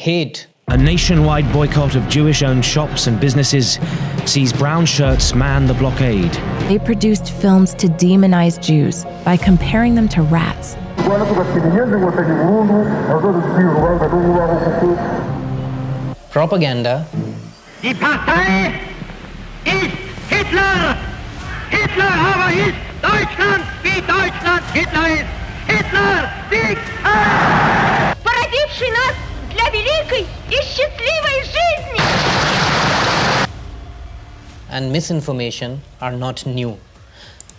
hate. A nationwide boycott of Jewish-owned shops and businesses sees brown shirts man the blockade. They produced films to demonize Jews by comparing them to rats. Propaganda. Die Partei ist Hitler! Hitler aber ist Deutschland, wie Deutschland Hitler ist! Hitler siegt! Породивший нас для великой и счастливой жизни! And misinformation are not new.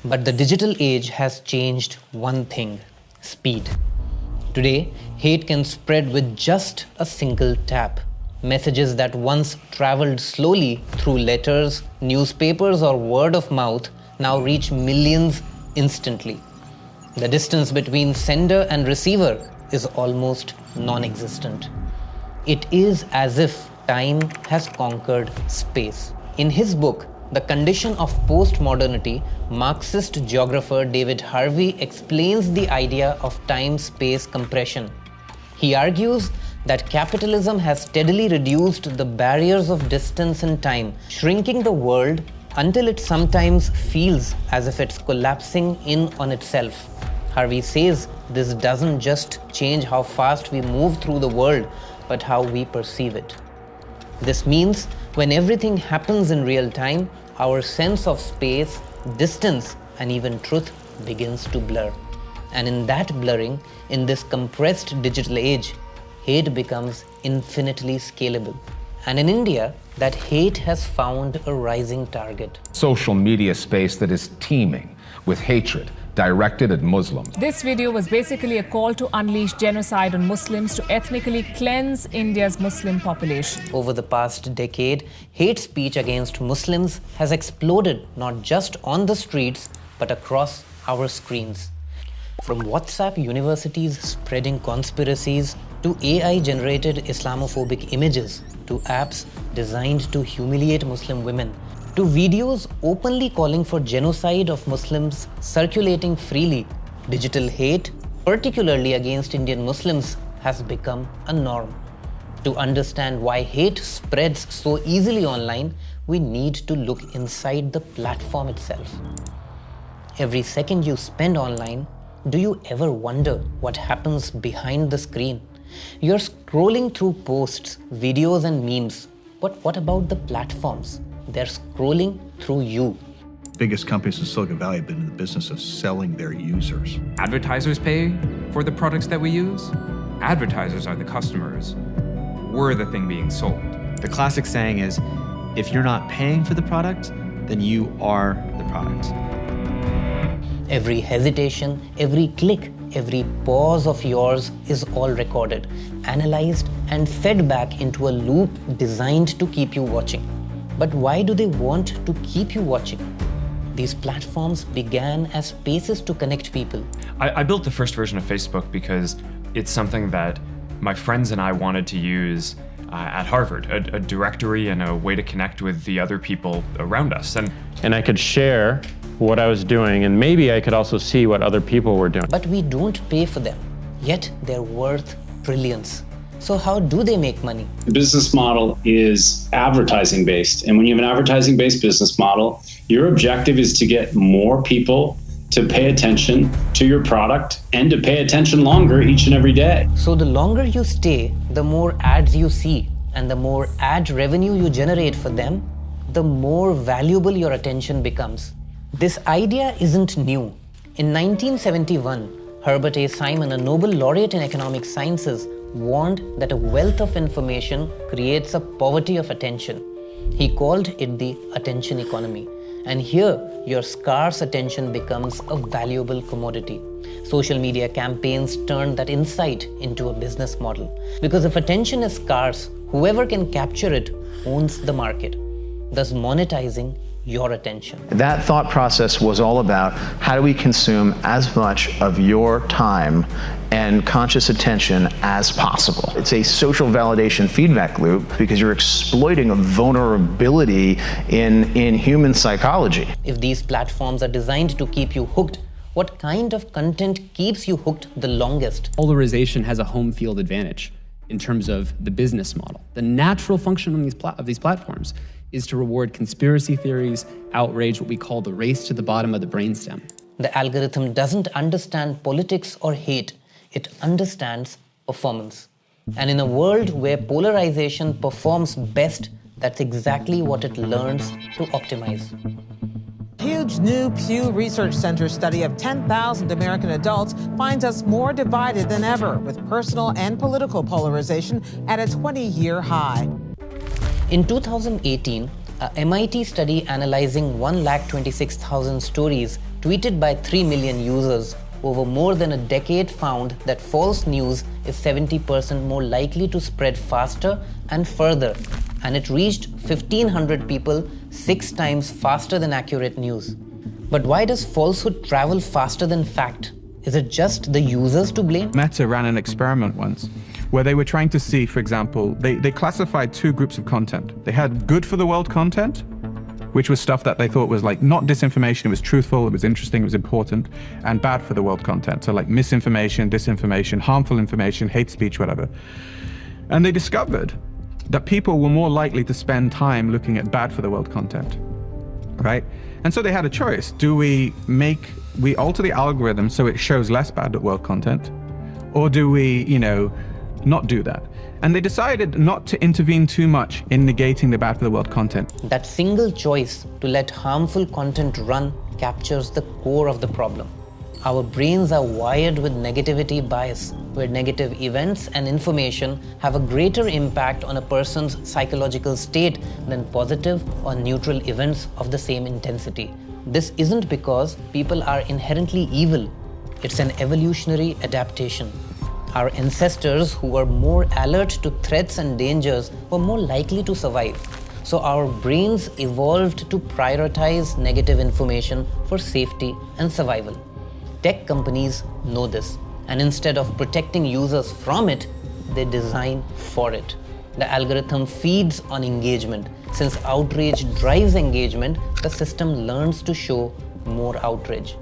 But the digital age has changed one thing: speed. Today, hate can spread with just a single tap. Messages that once traveled slowly through letters, newspapers, or word of mouth now reach millions instantly. The distance between sender and receiver is almost non-existent. It is as if time has conquered space. In his book, The Condition of Postmodernity, Marxist geographer David Harvey explains the idea of time-space compression. He argues that capitalism has steadily reduced the barriers of distance and time, shrinking the world until it sometimes feels as if it's collapsing in on itself. Harvey says this doesn't just change how fast we move through the world, but how we perceive it. This means when everything happens in real time, our sense of space, distance, and even truth begins to blur. And in that blurring, in this compressed digital age, hate becomes infinitely scalable. And in India, that hate has found a rising target. Social media space that is teeming with hatred directed at Muslims. This video was basically a call to unleash genocide on Muslims to ethnically cleanse India's Muslim population. Over the past decade, hate speech against Muslims has exploded not just on the streets, but across our screens. From WhatsApp universities spreading conspiracies, to AI-generated Islamophobic images, to apps designed to humiliate Muslim women, to videos openly calling for genocide of Muslims circulating freely, digital hate, particularly against Indian Muslims, has become a norm. To understand why hate spreads so easily online, we need to look inside the platform itself. Every second you spend online, do you ever wonder what happens behind the screen? You're scrolling through posts, videos, and memes. But what about the platforms? They're scrolling through you. Biggest companies in Silicon Valley have been in the business of selling their users. Advertisers pay for the products that we use. Advertisers are the customers. We're the thing being sold. The classic saying is, if you're not paying for the product, then you are the product. Every hesitation, every click, every pause of yours is all recorded, analyzed, and fed back into a loop designed to keep you watching. But why do they want to keep you watching? These platforms began as spaces to connect people. I built the first version of Facebook because it's something that my friends and I wanted to use at Harvard, a directory and a way to connect with the other people around us. And I could share what I was doing, and maybe I could also see what other people were doing. But we don't pay for them, yet they're worth trillions. So how do they make money? The business model is advertising based. And when you have an advertising based business model, your objective is to get more people to pay attention to your product and to pay attention longer each and every day. So the longer you stay, the more ads you see, and the more ad revenue you generate for them, the more valuable your attention becomes. This idea isn't new. In 1971, Herbert A. Simon, a Nobel laureate in economic sciences, warned that a wealth of information creates a poverty of attention. He called it the attention economy. And here, your scarce attention becomes a valuable commodity. Social media campaigns turn that insight into a business model. Because if attention is scarce, whoever can capture it owns the market, thus monetizing your attention. That thought process was all about how do we consume as much of your time and conscious attention as possible. It's a social validation feedback loop because you're exploiting a vulnerability in human psychology. If these platforms are designed to keep you hooked, what kind of content keeps you hooked the longest? Polarization has a home field advantage. in terms of the business model. The natural function of these platforms is to reward conspiracy theories, outrage, what we call the race to the bottom of the brainstem. The algorithm doesn't understand politics or hate, it understands performance. And in a world where polarization performs best, that's exactly what it learns to optimize. Huge new Pew Research Center study of 10,000 American adults finds us more divided than ever, with personal and political polarization at a 20-year high. In 2018, a MIT study analyzing 126,000 stories tweeted by 3 million users over more than a decade found that false news is 70% more likely to spread faster and further, and it reached 1,500 people 6 times faster than accurate news. But why does falsehood travel faster than fact? Is it just the users to blame? Meta ran an experiment once where they were trying to see, for example, they classified 2 groups of content. They had good for the world content, which was stuff that they thought was like not disinformation, it was truthful, it was interesting, it was important, and bad for the world content. So like misinformation, disinformation, harmful information, hate speech, whatever. And they discovered that people were more likely to spend time looking at bad for the world content, right? And so they had a choice. Do we alter the algorithm so it shows less bad world content? Or do we, not do that? And they decided not to intervene too much in negating the bad for the world content. That single choice to let harmful content run captures the core of the problem. Our brains are wired with negativity bias, where negative events and information have a greater impact on a person's psychological state than positive or neutral events of the same intensity. This isn't because people are inherently evil. It's an evolutionary adaptation. Our ancestors, who were more alert to threats and dangers, were more likely to survive. So our brains evolved to prioritize negative information for safety and survival. Tech companies know this, and instead of protecting users from it, they design for it. The algorithm feeds on engagement. Since outrage drives engagement, the system learns to show more outrage.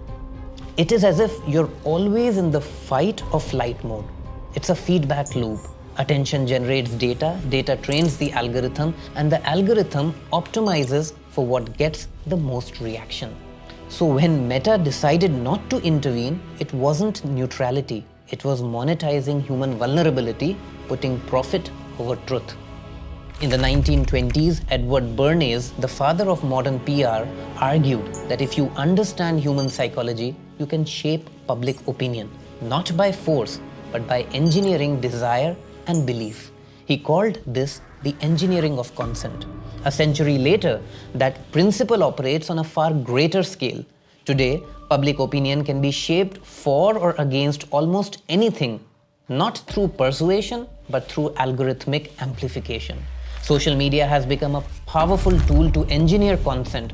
It is as if you're always in the fight or flight mode. It's a feedback loop. Attention generates data, data trains the algorithm, and the algorithm optimizes for what gets the most reaction. So when Meta decided not to intervene, it wasn't neutrality. It was monetizing human vulnerability, putting profit over truth. In the 1920s, Edward Bernays, the father of modern PR, argued that if you understand human psychology, you can shape public opinion, not by force, but by engineering desire and belief. He called this the engineering of consent. A century later, that principle operates on a far greater scale. Today, public opinion can be shaped for or against almost anything, not through persuasion, but through algorithmic amplification. Social media has become a powerful tool to engineer consent,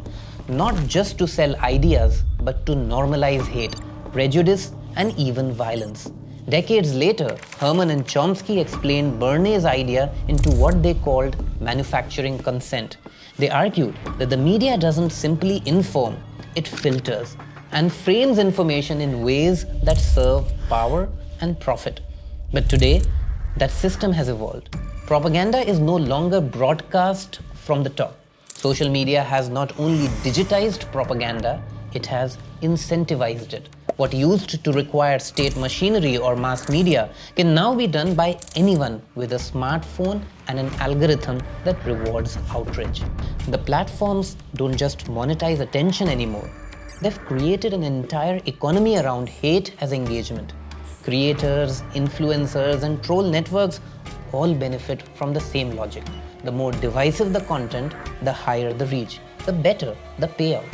not just to sell ideas, but to normalize hate, prejudice, and even violence. Decades later, Herman and Chomsky explained Bernays' idea into what they called manufacturing consent. They argued that the media doesn't simply inform, it filters and frames information in ways that serve power and profit. But today, that system has evolved. Propaganda is no longer broadcast from the top. Social media has not only digitized propaganda, it has incentivized it. What used to require state machinery or mass media can now be done by anyone with a smartphone and an algorithm that rewards outrage. The platforms don't just monetize attention anymore. They've created an entire economy around hate as engagement. Creators, influencers, and troll networks all benefit from the same logic. The more divisive the content, the higher the reach, the better the payout.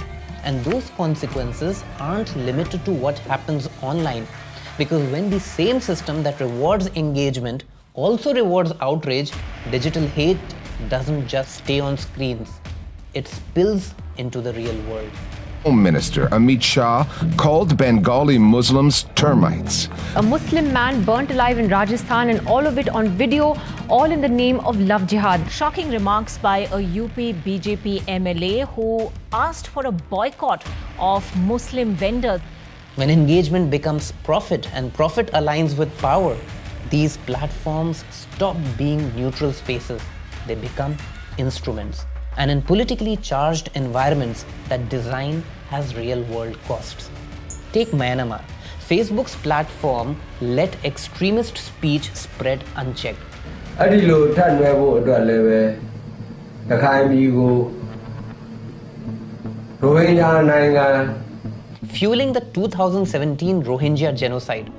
And those consequences aren't limited to what happens online, because when the same system that rewards engagement also rewards outrage, digital hate doesn't just stay on screens, it spills into the real world. Home Minister Amit Shah called Bengali Muslims termites. A Muslim man burnt alive in Rajasthan, and all of it on video, all in the name of love jihad. Shocking remarks by a UP BJP MLA who asked for a boycott of Muslim vendors. When engagement becomes profit and profit aligns with power, These platforms stop being neutral spaces. They become instruments. And in politically charged environments, that design has real-world costs. Take Myanmar. Facebook's platform let extremist speech spread unchecked. Fueling the 2017 Rohingya genocide.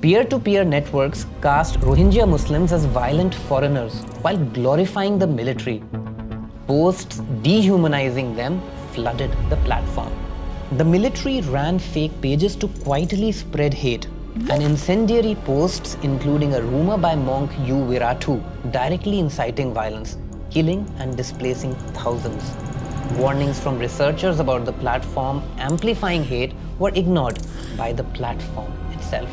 Peer-to-peer networks cast Rohingya Muslims as violent foreigners while glorifying the military. Posts dehumanizing them flooded the platform. The military ran fake pages to quietly spread hate, and incendiary posts including a rumor by monk U Viratu directly inciting violence, killing and displacing thousands. Warnings from researchers about the platform amplifying hate were ignored by the platform itself.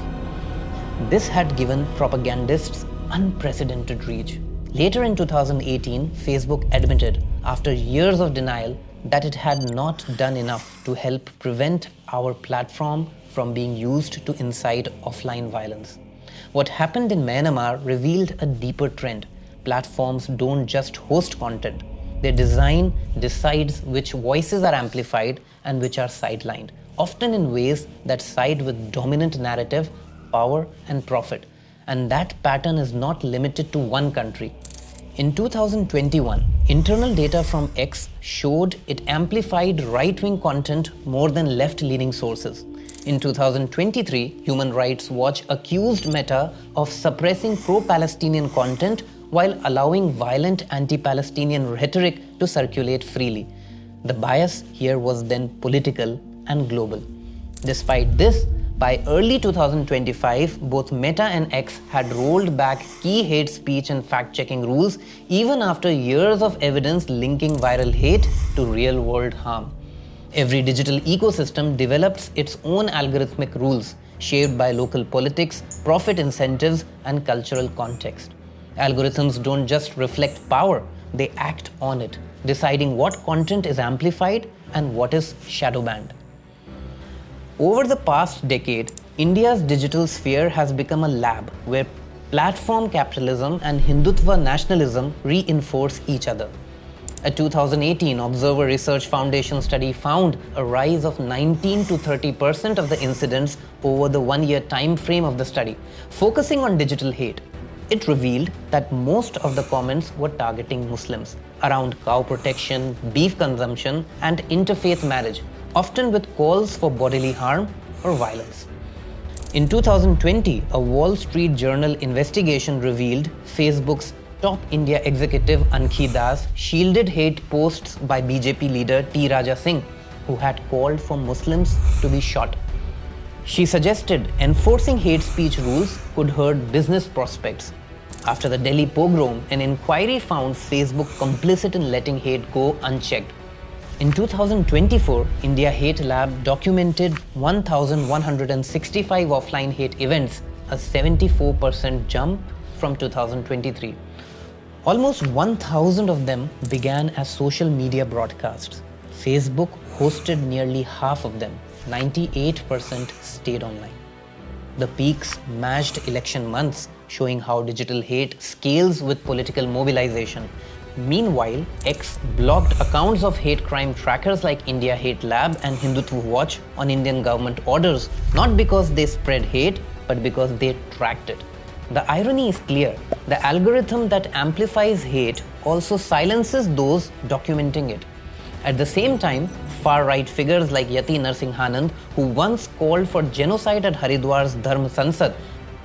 This had given propagandists unprecedented reach. Later in 2018, Facebook admitted, after years of denial, that it had not done enough to help prevent our platform from being used to incite offline violence. What happened in Myanmar revealed a deeper trend. Platforms don't just host content. Their design decides which voices are amplified and which are sidelined, often in ways that side with dominant narrative, power, and profit. And that pattern is not limited to one country. In 2021, internal data from X showed it amplified right-wing content more than left-leaning sources. In 2023, Human Rights Watch accused Meta of suppressing pro-Palestinian content while allowing violent anti-Palestinian rhetoric to circulate freely. The bias here was then political and global. Despite this, by early 2025, both Meta and X had rolled back key hate speech and fact-checking rules even after years of evidence linking viral hate to real-world harm. Every digital ecosystem develops its own algorithmic rules, shaped by local politics, profit incentives, and cultural context. Algorithms don't just reflect power, they act on it, deciding what content is amplified and what is shadow banned. Over the past decade, India's digital sphere has become a lab where platform capitalism and Hindutva nationalism reinforce each other. A 2018 Observer Research Foundation study found a rise of 19 to 30% of the incidents over the one-year time frame of the study, focusing on digital hate. It revealed that most of the comments were targeting Muslims around cow protection, beef consumption, and interfaith marriage, often with calls for bodily harm or violence. In 2020, a Wall Street Journal investigation revealed Facebook's top India executive Ankhi Das shielded hate posts by BJP leader T. Raja Singh, who had called for Muslims to be shot. She suggested enforcing hate speech rules could hurt business prospects. After the Delhi pogrom, an inquiry found Facebook complicit in letting hate go unchecked. In 2024, India Hate Lab documented 1,165 offline hate events, a 74% jump from 2023. Almost 1,000 of them began as social media broadcasts. Facebook hosted nearly half of them. 98% stayed online. The peaks matched election months, showing how digital hate scales with political mobilization. Meanwhile, X blocked accounts of hate crime trackers like India Hate Lab and Hindutva Watch on Indian government orders, not because they spread hate, but because they tracked it. The irony is clear. The algorithm that amplifies hate also silences those documenting it. At the same time, far-right figures like Yati Narsinghanand, who once called for genocide at Haridwar's Dharm Sansad,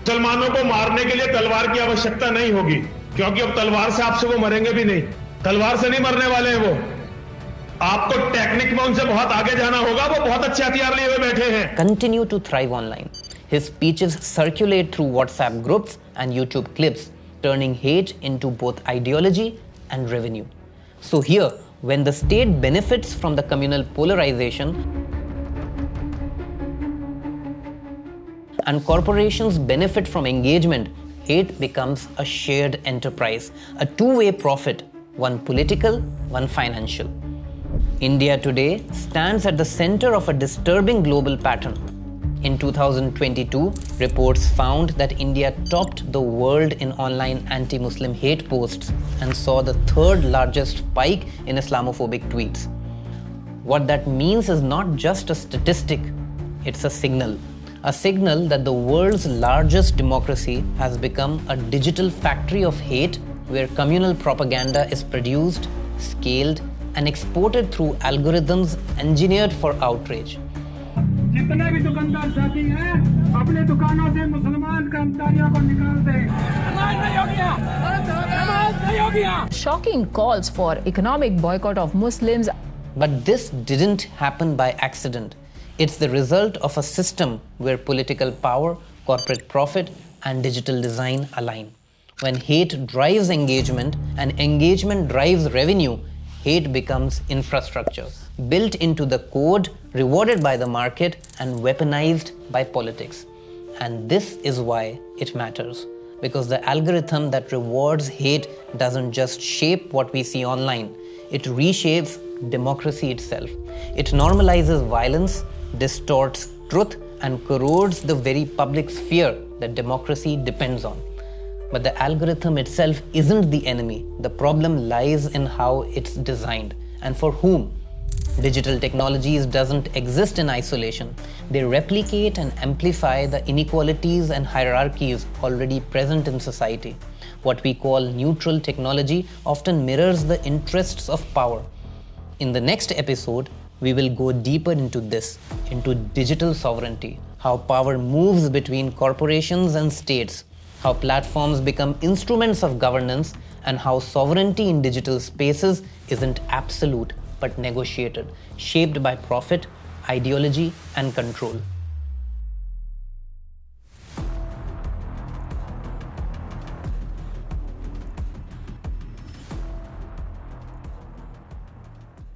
मुसलमानों को मारने के लिए तलवार की आवश्यकता नहीं होगी, क्योंकि अब तलवार से आपसे वो मरेंगे भी नहीं. तलवार से नहीं मरने वाले हैं वो. आपको टेक्निक में उनसे बहुत आगे जाना होगा. वो बहुत अच्छे हथियार लिए हुए बैठे हैं. Continue to thrive online. His speeches circulate through WhatsApp groups and YouTube clips, turning hate into both ideology and revenue. So here, when the state benefits from the communal polarization and corporations benefit from engagement, hate becomes a shared enterprise, a two-way profit, one political, one financial. India today stands at the center of a disturbing global pattern. In 2022, reports found that India topped the world in online anti-Muslim hate posts and saw the third largest spike in Islamophobic tweets. What that means is not just a statistic, it's a signal that the world's largest democracy has become a digital factory of hate where communal propaganda is produced, scaled, and exported through algorithms engineered for outrage. जितने भी दुकानदार साथी हैं अपने दुकानों से मुसलमान कर्मचारियों को निकाल दें। नमाज नहीं हो गया। Shocking calls for economic boycott of Muslims. But this didn't happen by accident. It's the result of a system where political power, corporate profit, and digital design align. When hate drives engagement and engagement drives revenue, hate becomes infrastructure, built into the code, rewarded by the market, and weaponized by politics. And this is why it matters. Because the algorithm that rewards hate doesn't just shape what we see online, it reshapes democracy itself. It normalizes violence, distorts truth, and corrodes the very public sphere that democracy depends on. But the algorithm itself isn't the enemy. The problem lies in how it's designed and for whom. Digital technologies doesn't exist in isolation. They replicate and amplify the inequalities and hierarchies already present in society. What we call neutral technology often mirrors the interests of power. In the next episode, we will go deeper into this, into digital sovereignty, how power moves between corporations and states, how platforms become instruments of governance, and how sovereignty in digital spaces isn't absolute but negotiated, shaped by profit, ideology, and control.